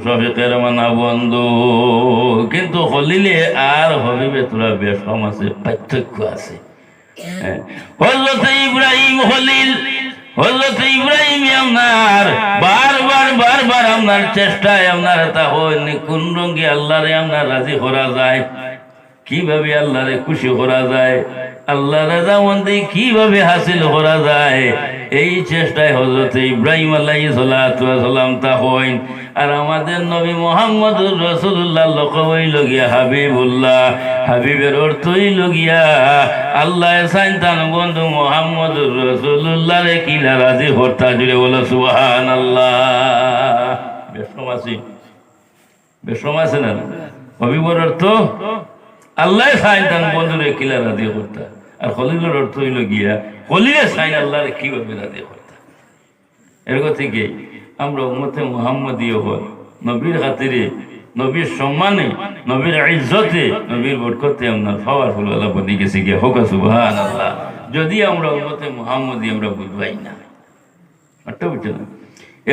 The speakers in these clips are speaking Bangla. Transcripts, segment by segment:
শফিকের মানা বন্ধু, কিন্তু হলিলে আর হবিবে তোরা বেশম আছে, পার্থক্য আছে। হযরত ইব্রাহিম হলিল, হযরত ইব্রাহিম আপনার বারবার আপনার চেষ্টায় আপনার তা হয়নি। কোন রঙে আল্লাহরে আপনার রাজি করা যায়, কিভাবে আল্লাহরে খুশি করা যায়, আল্লাহ রাজামন্দি কিভাবে হাসিল করা যায়, এই চেষ্টায় হযরত ইব্রাহিম আলাইহিস সালাতু ওয়াস সালাম তা হইন। আর আমাদের নবী মুহাম্মদুর রাসূলুল্লাহ লকবই লগিয়া হাবিবুল্লাহ, হাবিবের অর্থই লগিয়া আল্লাহ সাইতান বন্ধু মুহাম্মদুর রাসূলুল্লাহ রে কিলা রাজি হতা জুড়ে বলো সুবহানাল্লাহ। বেশম আছে, বেশম আছে না? হাবিবের অর্থ আল্লাহ সাইতান বন্ধু রে কিলা রাজি হতা, আর খলিলের অর্থ হইল গিয়া খলিলে সাইন আল্লাহ রে কিভাবে রাজি হতা। এরকম থেকে আমরা উম্মতে মুহাম্মদীয় হই, নবীর খাতিরে, নবীর সম্মানে, নবীর ইজ্জতে, নবীর বরকতে আমরা পাওয়ারফুল আল্লাহ বনি গেছি গিয়া হোক সুবহানাল্লাহ। যদি আমরা উম্মতে মুহাম্মদী আমরা বুঝবাই না, আটটা বুঝছো না?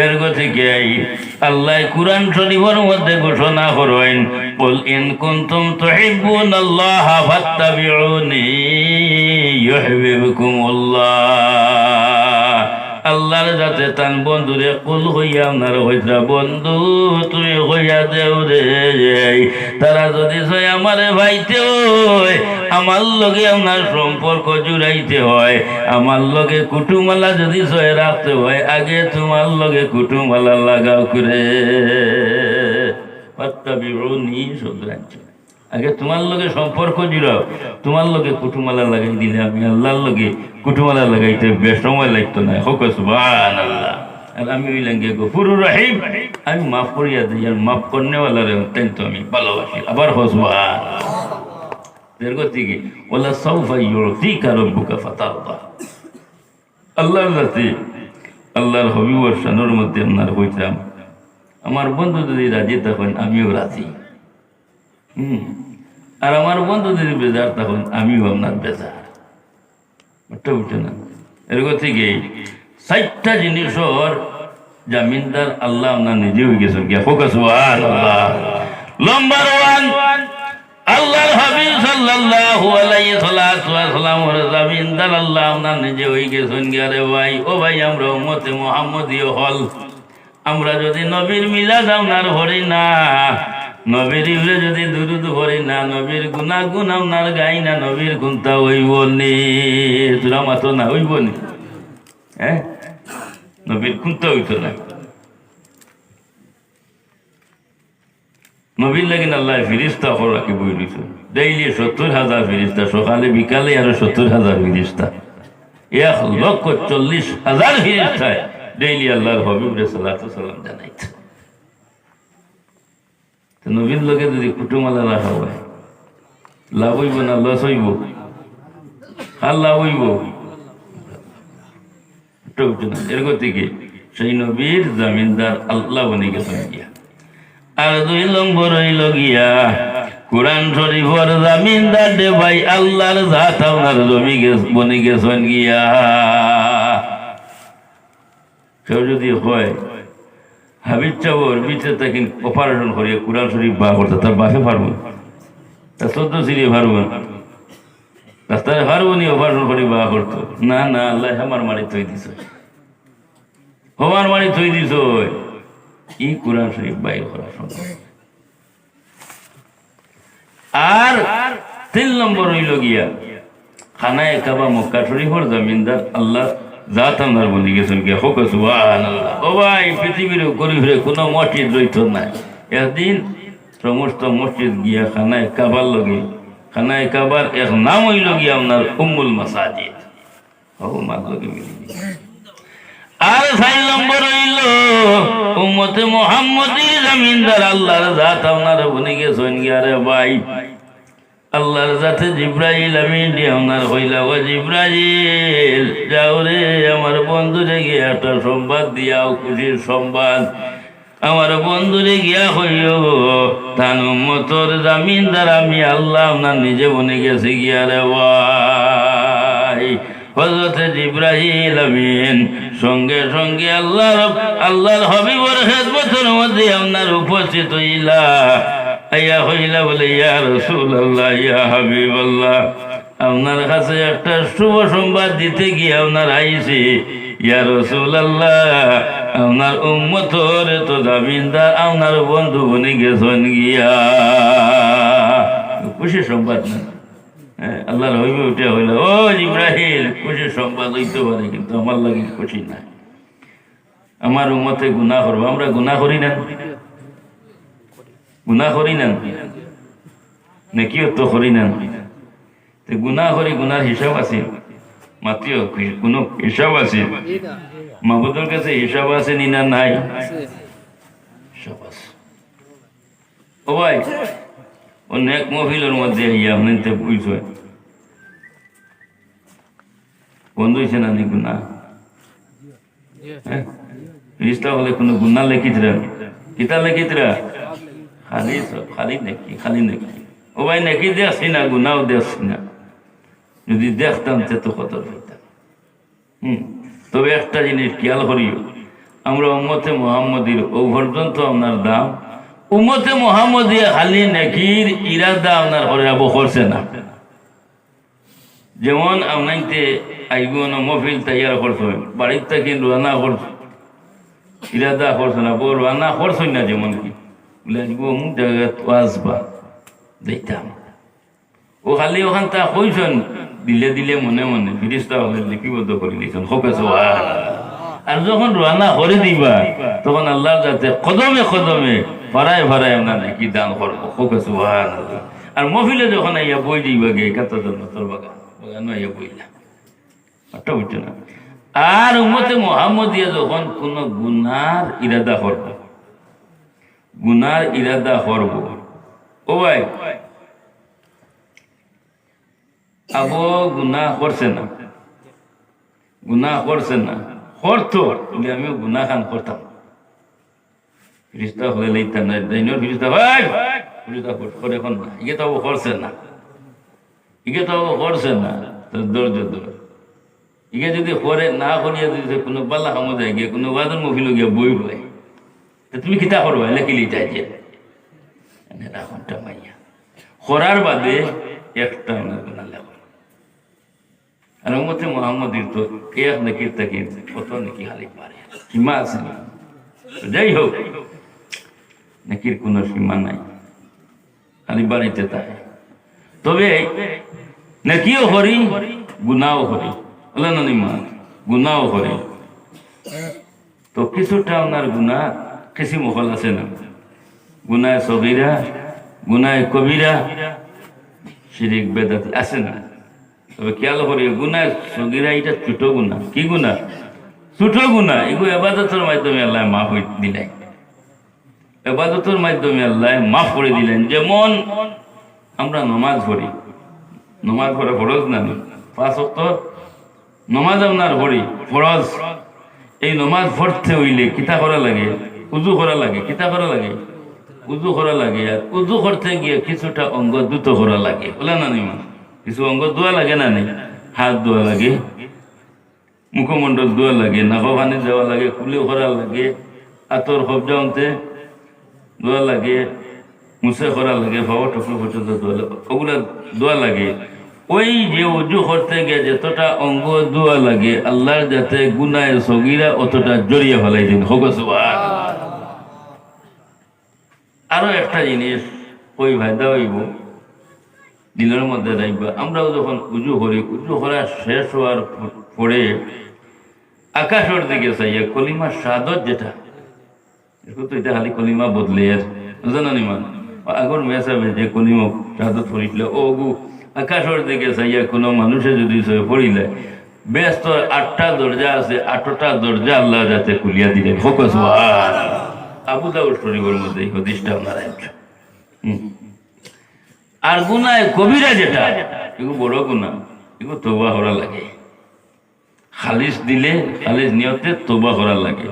এরকম থেকে আল্লাহ কুরআন শরীফের মধ্যে ঘোষণা করেন, কুল ইন কুনতুম তুহিব্বুনাল্লাহ ফাত্তাবিউনি ইউহিব্বুকুমুল্লাহ। আল্লাহর যাতে তান বন্ধুরে কুল হইয়া আপনার হইতা, বন্ধু তুই হইয়া দেও রে, তারা যদি সয় আমারে ভাইতে হয়, আমার লগে আপনার সম্পর্ক জুড়াইতে হয়, আমার লগে কুটুমালা যদি সয় রাখতে হয়, আগে তোমার লগে কুটুমালা লাগাও করে আগে তোমার লগে সম্পর্ক জুড়াও, তোমার লগে কুটুমালা লাগাই দিলে আমি আল্লাহর লগে কুটুমালা লাগাইতে বেশ সময় লাগতো না। হোক সুবহানাল্লাহ। আর আমি ওই লাগে গফুরুর রহিম, আমি মাফ করিয়া দিই, আর মাফ করনেওয়ালারে তাই তো আমি ভালোবাসি। আবার হো সুবহানাল্লাহ। এর গতিকে ওলা সাউফা ইউতিকা রাব্বুকা ফাতারদা। আল্লাহর রাতে আল্লাহর হবিবর শানের মধ্যে আপনার হইতাম, আমার বন্ধু যদি রাজি তখন আমিও রাজি, আর আমার বন্ধু যদি বেজার তখন আমিও আপনার বেজার। বুঝছো না? এরকম থেকে ৬০টা জিনিসের জামিনদার আল্লাহ আপনার নিজে হয়ে গেছেন। নাম্বার 1, আল্লাহর হাবিব সাল্লাল্লাহু আলাইহি ওয়াসাল্লামের জামিনদার আল্লাহ আপনার নিজে হয়ে গেছেন। আরে ভাই, ও ভাই, আমরা উম্মতে মুহাম্মদীয় হল, আমরা যদি নবীর মিলাদ আপনার হরি না, নবীর ইবরে যদি দুরুদ হরি না, নবীর গুনাগুন আপনার গাই না, নবীর গুণটা হইব নি, তোরা মাতো না হইব নি? হ্যাঁ, নবীর গুণটা হইত না। নবীর লাগিন আল্লাহ ফিরিস্তা রাখি বই দিত, ডেইলি ৭০,০০০ ফিরিস্তা, সকালে বিকালে আরো ৭০,০০০ ফিরিস্তা, ১,৪০,০০০ ফিরিস্তায় ডেইলি আল্লাহর হাবিব সাল্লাল্লাহু আলাইহি সাল্লাম জানাইত। নবীর লোকে যদি কুটুমালা রাখা হয়, লাভ হইব না লস হইব? আর লাভ হইব। এরকম থেকে সেই নবীর জামিনদার আল্লাহ বনে গেছেন গিয়া। আর ২ নম্বর হইল গিয়া কুরআন শরীফের জামিনদার দে ভাই আল্লাহর জাত আপনার জমি বনে গেছেন গিয়া। কেউ যদি হয় হাবিব চাবর বিচে তাকে অপারেশন করিয়া কুরআন শরীফ বা করতে, তার বাপে পারবো, তার ১৪ সিরিয়ে পারবো, রাস্তায় পারবো নি অপারেশন করি বা করতো না? না, আল্লাহ আমার মারি থই দিছ, হমার মারি থই দিছ, ই কুরআন শরীফ বাইর করা সম্ভব। আর ৩ নম্বর হইল গিয়া খানায়ে কাবা মক্কা শরীফের জমিনদার আল্লাহ জাত আমার বলি গেছেন গিয়া। হোক সুবহানাল্লাহ। ও ভাই, পৃথিবীর ঘুরে কোনো মসজিদ রইত না। একদিন সমস্ত মসজিদ গিয়া খানায়ে কাবার লগে, খানায়ে কাবার এক নাম হইল গিয়া আপনার উম্মুল মাসাজিদ, ও মার লগে মিলি। আর ৪ নম্বর হইল উম্মতে মুহাম্মদী জামিনদার আল্লাহর জাত আপনার বনি গেছেন গিয়া। রে ভাই, আল্লাহর জাতে জিব্রাইল আমিন দিয়ে আপনার হইলা, ও জিব্রাইল যাও রে আমার বন্ধুরে গিয়ে একটা সংবাদ দিয়াও, খুশির সংবাদ। আমার বন্ধুরে গিয়া হইও তান উম্মতর জামিনদার আমি আল্লাহ আপনার নিজে বনে গেছি গিয়া। রে ভাই, হযরত জিবরাইল আমিন সঙ্গে সঙ্গে আল্লাহর হাবিবের খেদমতের মধ্যে আপনার উপস্থিত হইলা আইয়া হইলা বলে ইয়া রাসূলুল্লাহ ইয়া হাবিবাল্লাহ আপনার কাছে একটা শুভ সংবাদ দিতে গিয়ে আপনার আইছি ইয়া রাসূলুল্লাহ আপনার উম্মতর তো দাবিনদার আপনার বন্ধু বনে গেছেন গিয়া খুশি সংবাদ না আল্লাহর হইবে উঠে হইল ও জিবরাইল খুশি সংবাদ হইতে পারে কিন্তু আমার লাগে খুশি না আমার উম্মতে গুনাহ করবো আমরা গুনাহ করি না নেকিও তো করি না গুনাহ করি গুনার হিসাব আছে মাত্র কোনো হিসাব আছে মাহবুদের কাছে হিসাব আছে নি না নাই হিসাব আছে ও ভাই অনেক মহিলার মধ্যে ইয়া আপনার বুঝছ বন্ধ হয়েছে না নি গুণা রিস্তা হলে কোনো গুণা লেখিতরা কিতা লেখিতরা খালি নাকি ও ভাই নাকি দেখছি না গুণাও দেখছি না যদি দেখতাম তে তো কত হইতাম তবে একটা জিনিস খেয়াল করিও আমরা উম্মতে মুহাম্মদীর ও পর্যন্ত আপনার দাম উম্মতে মুহাম্মদী খালি নেকির ইরাদা আপনার করে করছে না যেমন আপনাইতে আইগুন মফিল তৈয়ার করছো বাড়ির থেকে রান্না করছো ইরাদা করছো না বল রান্না করছোই না যেমন কি বলে আজকে অমুক জায়গায় আসবা দেখতাম ও খালি ওখান তা কইছেন দিলে মনে মনে ফিরিস্তা হলে লিপিবদ্ধ করে দিয়েছেন হোকেছ আর যখন রান্না করে দিবা তখন আল্লাহর যাতে কদমে ফারায় আপনার নাকি দান করবো হোকেছ আর মফিলে যখন আইয়া বই দিবা গে কতজন তোর বাগান আইয়া বইলা ওটা বুঝছো না আর উম্মতে মুহাম্মদিয়া যখন কোন গুনার ইরাদা করব ও ভাই আবো গুনাহ করছে না করতো আমিও গুনাহ খান করতাম ফিরিস্তা হলে লইতাম না দাইনোর ফিরিস্তা করে এখন না ইগে তো করছে না ধৈর্য ধরে ইগে যদি করে না করিয়া যদি কোনো বাল্লা কামো যায় গিয়ে কোনো বাদন মহিল গিয়া বই হয় তুমি কিতা করবা লেখিলি চাই যে রাখনটা মাইয়া করার বাদে একটা গুণা লেখ আর উম্মতে মুহাম্মদীর তো এক নাকি তাকে কত নাকি খালি পারে সীমা আছে না যাই হোক নাকির কোনো সীমা নাই খালি বাড়িতে তাই তবে নাকিও হরি গুনাও হরি বলে না নিমা গুনাও হরি তো কিছুটা ওনার গুণা কিছু মহল আছে না গুনায় সগীরা গুনায় কবিরা শিরিক বেদাতি আছে না তবে খেয়াল করি গুনায় সগীরা এটা ছোট গুণা কি গুণা ছোট গুণা এগুলো এবাদতের মাধ্যমে আল্লাহ মাফ দিলেন এবাদতের মাধ্যমে আল্লাহ মাফ করে দিলেন যেমন আমরা নমাজ পড়ি নমাজ পড়া ফরজ না 5 ওয়াক্ত নমাজ আপনার পড়ি ফরজ এই নমাজ পড়তে হইলে কিতা করা লাগে উজু করা লাগে কিতা করা লাগে উজু করা লাগে আর উজু করতে গিয়ে কিছুটা অঙ্গ দ্রুত করা লাগে বলে না নিমা কিছু অঙ্গ ধোয়া লাগে না নেই হাত ধোয়া লাগে মুখমণ্ডল ধোয়া লাগে নাক পানি দেওয়া লাগে কুলি করা লাগে আতর হবজাউতে ধোয়া লাগে মুছে করা লাগে ভাবা টুকরো পর্যন্ত ধোয়া লাগে ওগুলা ধোয়া লাগে ওই যে উজু করতে গিয়ে যতটা অঙ্গ ধোয়া লাগে আল্লাহর যাতে গুনায় সগীরা অতটা জড়িয়ে ফেলাই দিন হোক সুবহানাল্লাহ। আরো একটা জিনিস ওই ভাইদা হইব দিনের মধ্যে রাখবা আমরাও যখন উজু করি উজু করা শেষ হওয়ার পরে আকাশের দিকে চাইয়া কলিমা সাদত যেটা তো এটা খালি কলিমা বদলে আর জানা নিমান আগর মেসাবে যে কলিমা সাদত পড়িছিল ও গু আকাশের দিকে চাইয়া কোনো মানুষে যদি পড়িলে বেশ তো 8টা দরজা আছে 8টা দরজা আল্লাহ যাতে খুলিয়া দিলেন হোক সুবহানাল্লাহ। আবু দাউদ শরীফের মধ্যে এই হাদিসটা আপনারা আর গুনায় কবিরা যেটা এগুলো বড় গুনাহ এগুলো তওবা করা লাগে খালিস দিলে খালিস নিয়তে তওবা করা লাগে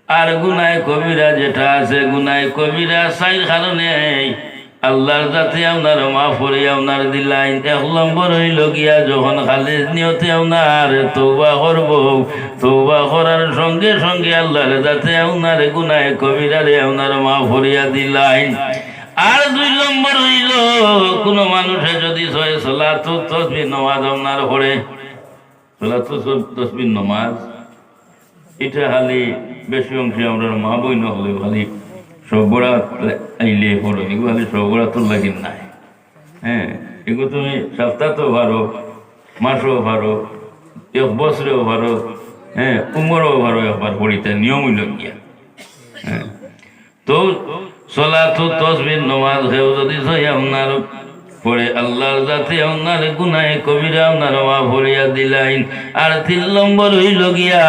আর গুনায় কবিরা যেটা আছে গুনায় কবিরা 4 কারণে আল্লাহর যাতে আপনার মাফ করে আপনার দিলাইন। 1 নম্বর হইল গিয়া যখন খালিস নিয়তে আপনার তওবা করব, তওবা করার সঙ্গে সঙ্গে আল্লাহর যাতে আপনার গুনাহে কবিরারে আপনার মাফ করিয়া দিলাইন। আর 2 নম্বর হইল কোনো মানুষে যদি সলাতু তাসবিহ নামাজ আপনার পড়ে, সলাতু তাসবিহ নামাজ এটা খালি বেশি অংশে আমরা মা বই না হলে খালি সবরা আইলে পড়ো, এগুলো খালি সবরা তোর লাগি নাই। হ্যাঁ, এগুলো তুমি সপ্তাহতেও পারো, মাসেও পারো, 1 বছরেও পারো, হ্যাঁ উমরেও পারো, একবার পড়িতে নিয়ম হইল গিয়া। হ্যাঁ, তো সলাতু তাসবিহ নামাজ হেও যদি আপনার পরে আল্লাহর যাতে আপনার গুনাহে কবিরা আপনার মাফ করিয়া দিলাইন। আর 3 নম্বর হইল গিয়া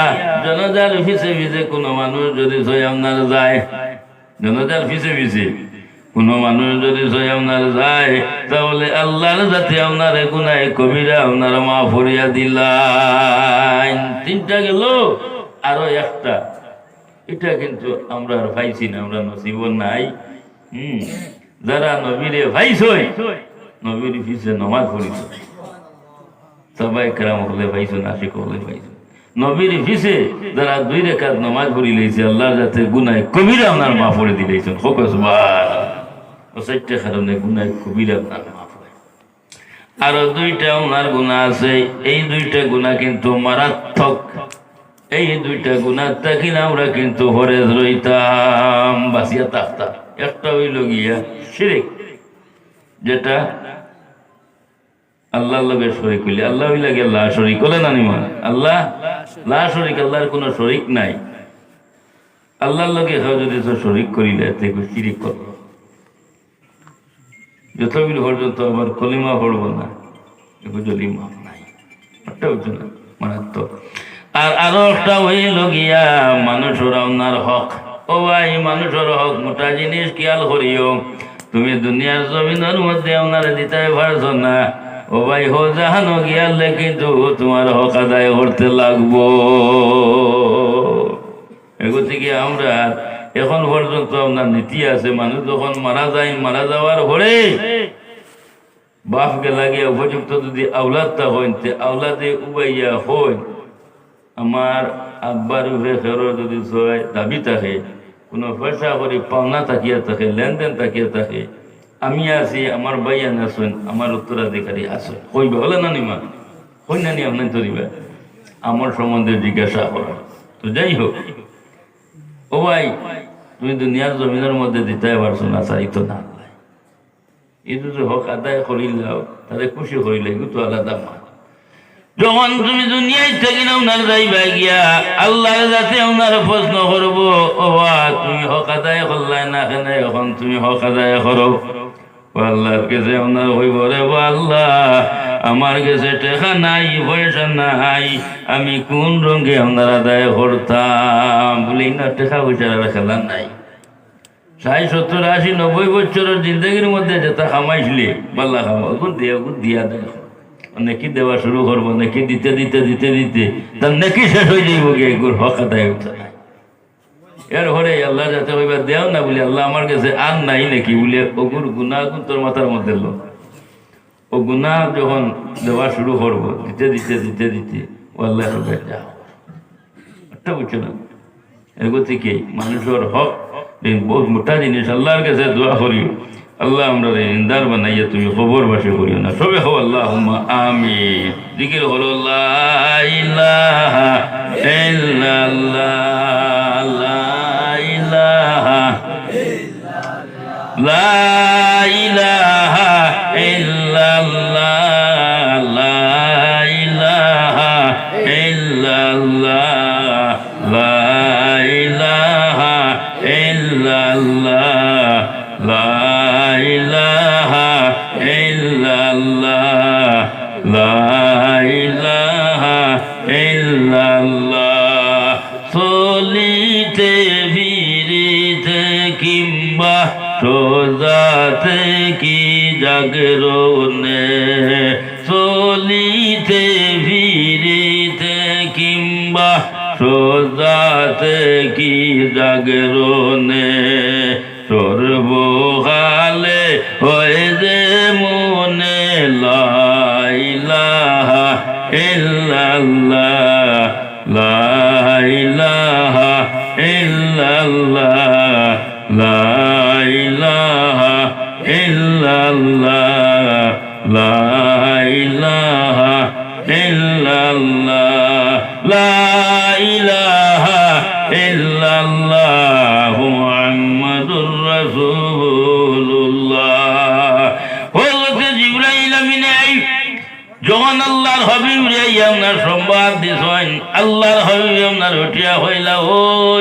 জনাজার পিছে পিছে কোনো মানুষ যদি আপনার যায়, জনাজার পিছে পিছে কোনো মানুষ যদি আপনার যায়, তাহলে আল্লাহর যাতে আপনার গুনাহে কবিরা আপনার মাফ করিয়া দিলাইন। 3টা গেল, আরো একটা, এটা কিন্তু আমরা আর পাইছি না, আমরা নসিব নাই। যারা নবীরে ভাইছই, নবীর পিছে নমাজ পড়িছ, সবাই কেরাম হলে পাইছো, নাসিক হলে পাইছো। নবীর পিছে যারা 2 রাকাত নমাজ পড়ি লইছে, আল্লাহর যাতে গুনাহে কবিরা আপনার মাফ করে দিলেছেন। হোক সুবহানাল্লাহ। ও 4টা কারণে গুনাহে কবিরা আপনার মাফ হয়। আরো 2টা ওনার গুনাহ আছে, এই 2টা গুনাহ কিন্তু মারাত্মক। এই 2টা গুনাহ থেকে আমরা কিন্তু হরেজ রইতাম, বাঁচিয়া থাকতাম। একটা হইল গিয়া শিরক, যেটা আল্লাহর লগে শরীক হইলে, আল্লাহ হইলা গিয়া লা শরীক হলে না নিমা, আল্লাহ লা শরীক, আল্লাহর কোনো শরীক নাই। আল্লাহর লগে কেউ যদি শরীক করিলে দেখো শিরিক করল, যতবিল পর্যন্ত আবার কলিমা পড়ব না, এগুলো যদি মাপ নাই, একটা হচ্ছে না মারাত্মক। আর আরো একটা হইল গিয়া মানুষের আপনার হক। ও ভাই, মানুষের হক মোটা জিনিস খেয়াল করিও। তুমি দুনিয়ার জমিনের মধ্যে আপনার দিতে পারছো না, ও ভাই হো জাহানো গিয়ালে কিন্তু তোমার হক আদায় করতে লাগবো। এগো থেকে আমরা এখন পর্যন্ত আপনার নীতি আছে, মানুষ যখন মারা যায়, মারা যাওয়ার পরে বাপ গেলা গিয়া উপযুক্ত যদি আওলাদটা হইন, আওলাদে উবাইয়া হইন, আমার আব্বার ফেরো যদি দাবি থাকে, কোনো পয়সা করে পাওনা তাকিয়া থাকে, লেনদেন তাকিয়া থাকে, আমি আছি, আমার ভাইয়ান আসেন, আমার উত্তরাধিকারী আসেন, হইবে হলে না নিমা, হই না নি আপনার ধরিবা আমার সম্বন্ধে জিজ্ঞাসা করা। তো যাই হোক, ও ভাই তুমি দুনিয়ার জমিনের মধ্যে দিতে পারছো না, চাইতো না, এই যদি হক আদায় করিলাও তাহলে খুশি করিলে, এগুলো তো আলাদা মা। যখন তুমি দুনিয়ায় থাকি না ওনার যাইবা গিয়া আল্লাহর যাতে ওনার প্রশ্ন করবো, ও তুমি হক আদায় করলাই না কেন, এখন তুমি হক আদায় করো। আল্লাহর কাছে ওনার হইব, রে আল্লাহ আমার কাছে টাকা নাই, পয়সা নাই, আমি কোন রঙে ওনার আদায় করতাম বলি না, টাকা পয়সার খেলা নাই। 60, 70, 80, 90 বছরের জিন্দগির মধ্যে যেটা খামাইছিলি পাল্লা খাওয়া, ওগুন দিয়া দেয়, নেকি দেওয়া শুরু করবো, নেকি দিতে দিতে দিতে দিতে তার নেকি শেষ হয়ে যাইব গিয়ে, এগুলো হক আদায় হইতে নাই। এরপরে আল্লাহ যাতে হইবা দেও না বলি, আল্লাহ আমার কাছে আর নাই নাকি বলে ওগুর গুনাহ তোর মাথার মধ্যে লো। ও গুনাহ যখন দেওয়া শুরু করবো, দিতে দিতে দিতে দিতে ও আল্লাহ যাও একটা বুঝছো না। এরকম থেকে মানুষের হক বহুত মোটা জিনিস, আল্লাহর কাছে দোয়া করি, আল্লাহ আমরা ইন্দার বানাইয়া তুমি খবর বাসে করিও না। সবে হো আল্লাহুম্মা আমিন। জিকির হলো লা ইলাহা ইল্লাল্লাহ, লা ইলাহা ইল্লাল্লাহ, লা ইলাহা ইল্লাল্লাহ, লা ইলাহা ইল্লাল্লাহ, লা ইলাহা ইল্লাল্লাহ, লা ইলাহা ইল্লাল্লাহ, লা ইলাহা ইল্লাল্লাহ। চলিতে ফিরিতে কিংবা সোজাতে কি জাগরণে, চলিতে ফিরিতে কিংবা সোজাতে কি জাগরণে, সর্বকালে ও ইলাহা ইল্লাল্লাহ লা ইলাহা ইল্লাল্লাহ লা ইলাহা ইল্লাল্লাহ মুহাম্মাদুর রাসূলুল্লাহ। হযরত জিবরাইল আমিন যখন আল্লাহর হাবিব রে আপনার সংবাদ দিছেন, আল্লাহর হাবিব আপনার উঠিয়া হইলা, ও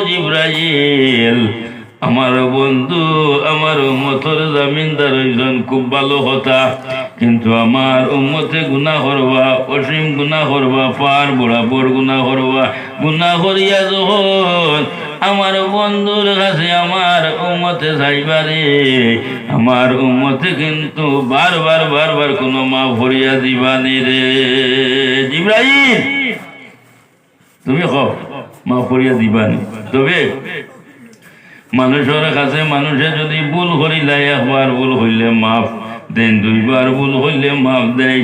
জিবরাইল, আমার বন্ধু আমার উম্মতের জামিনদার হইছেন, খুব ভালো কথা, কিন্তু আমার উম্মতে গুনাহ করবা, অসীম গুনাহ করবা, পার বরাবর গুনাহ করবা, গুনাহ করিয়া যখন আমার বন্ধুর কাছে আমার উম্মতে যাইবারে, আমার উম্মতে কিন্তু বারবার বারবার কোনো মাফ করিয়া দিবানি রে। জিবরাইল তুমি কও মাফ করিয়া দিবানি, তবে মানুষের কাছে মানুষে যদি ভুল করিলে একবার ভুল হইলে মাফ দেন, দুইবার ভুল হইলে মাফ দেয়,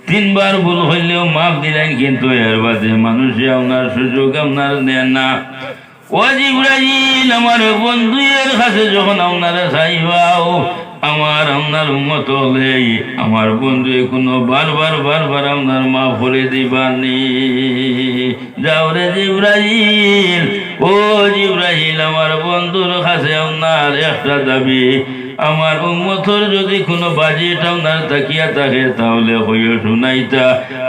তিনবার ভুল হইলেও মাফ দিলেন, কিন্তু এর বাদে মানুষে আপনার সুযোগ আপনার দেন না। ও জিবরাইল, আমার বন্ধুয়ের কাছে যখন আপনারা চাইবাও, আমার আপনার উম্মত হলে আমার বন্ধু কোনো বারবার বারবার আপনার মাফ করে দিবানি। যাও রে জিবরাইল, ও জিবরাইল, আমার বন্ধুর কাছে আপনার একটা দাবি, আমার উম্মতর যদি কোনো বাজেট আপনার তাকিয়া থাকে তাহলে হইও শুনাইতা,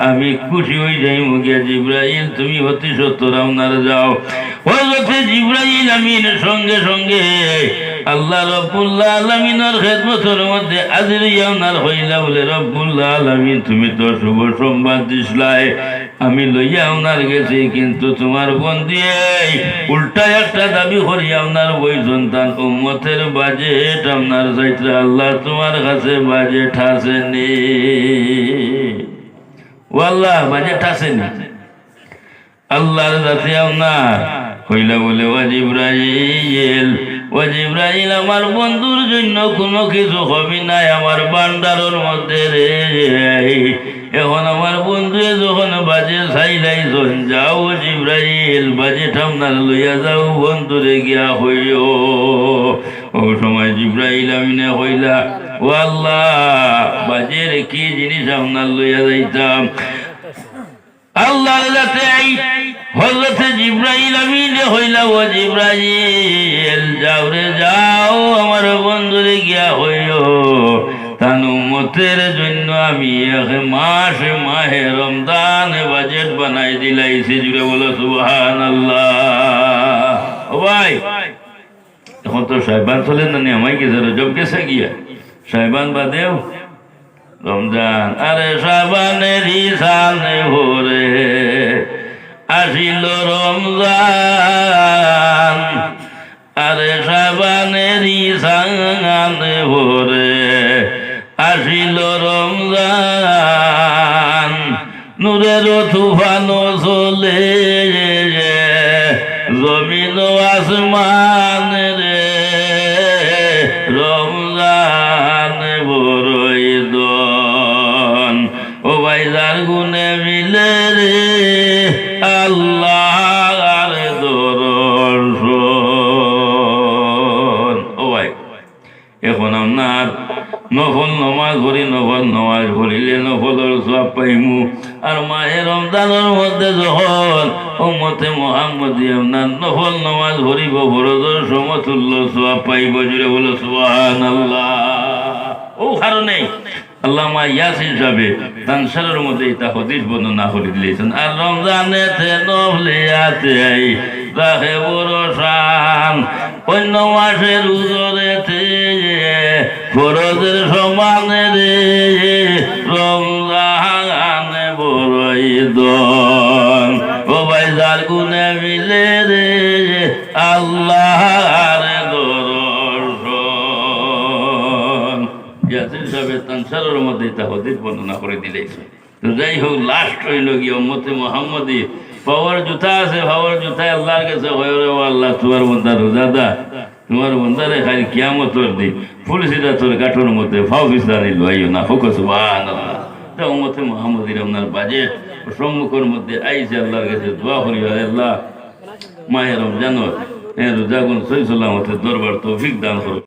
আমি খুশি হয়ে যাই মুখিয়া। জিবরাইল তুমি অতি সত্তর আপনার যাও। হযরতে জিবরাইল আমিন সঙ্গে সঙ্গে আল্লাহ রব্বুল আলামিনের খেদমতের মধ্যে হাজির আপনার হইলা, বলে রব্বুল আলামিন তুমি তো শুভ সংবাদ দিসলাই, আমি লইয়া আপনার গেছি, কিন্তু তোমার বন্ধু উল্টা একটা দাবি করি আপনার বই সন্তান উম্মতের বাজেট আপনার চাইতে, আল্লাহ তোমার কাছে বাজেট আসেনি। ও আল্লাহ বাজেট আসেনি, আল্লাহর কাছে আপনার হইলা, বলে ও জিবরাইল, ও জিবরাইল, আমার বন্ধুর জন্য কোনো কিছু হবি নাই আমার ভান্ডারের মধ্যে রে। এখন আমার বন্ধু যখন বাজে চাইলাই, যখন যাও জিবরাইল, বাজেট আপনার লইয়া যাও, বন্ধুরে গিয়া হইও। ও সময় জিবরাইল আমিনে হইলা, ও আল্লাহ বাজের কি জিনিস আপনার লইয়া যাইতাম। আল্লাহর কাছে হযরতে জিবরাইল আমিন হইলা, ও জিবরাইল, যাও রে যাও, আমার বন্ধুরে গিয়া হইও, তান উম্মতের জন্য আমি এক মাহে রমজান বাজেট বানাই দিলাইছি। জুড়ে বলো সুবহানাল্লাহ। ও ভাই, এখন তো সাহেবান চলেন না, আমায় কি জব গেছে গিয়া সাহেবান বাদেও রমজান। আরে সাবানেরই সামনে ভোরে আসিল রমজান, আরে সাবানেরই সামনে ভোরে আসিল রমজান, নূরের তুফান চলে জমিন আসমান রে, রমজান বড়ই দন, ও ভাই যার গুণে মিলে রে আল্লাহর দর্শন। ও ভাই, এখন আপনার নফল নমাজ ভরি, নফল নমাজ ভরিলে নফলের সওয়াব পাইমু, আর মাহে রমজানের মধ্যে যখন উম্মতে মুহাম্মদী আপনার নফল নমাজ ভরিব, ফরজের সমতুল্য সওয়াব পাইব। জুড়ে বলো সুবহানাল্লাহ। ও কারণে আল্লামা ইয়াসিন সাহেবে তানসারের মধ্যে এটা হাদিস বর্ণনা করে দিয়েছেন, আর রমজানেতে নফলে আছে রাখে বড় শান, অন্য মাসের উজরেতে ফরজের সমানে রে, রমজান বড়ই দন, ও ভাই যার গুণে মিলে রে আল্লাহর দর্শন। ইয়াসিন সাহেবের তানসারের মধ্যে এটা হাদিস বর্ণনা করে দিলেছেন। তো যাই হোক, লাস্ট হইল গিয়ে উম্মতে মুহাম্মদী পাওয়ার জুতা আছে, পাওয়ার জুতায় আল্লাহর কাছে হয়, আল্লাহ তোমার বন্ধা রোজাদা, তোমার বন্ধারে খালি কিয়ামতর দিন পুলিশিরা তোর কাঠোর মধ্যে ফাও বিস্তারি লইও না, হোক সুবহানাল্লাহ। তা উম্মতে মুহাম্মদীর আপনার বাজেট সম্মুখের মধ্যে আইসে আল্লাহর কাছে দোয়া করি, আল্লাহ মাহে রমজান রোজাগুন সহি সালামতের দরবার তৌফিক দান করো।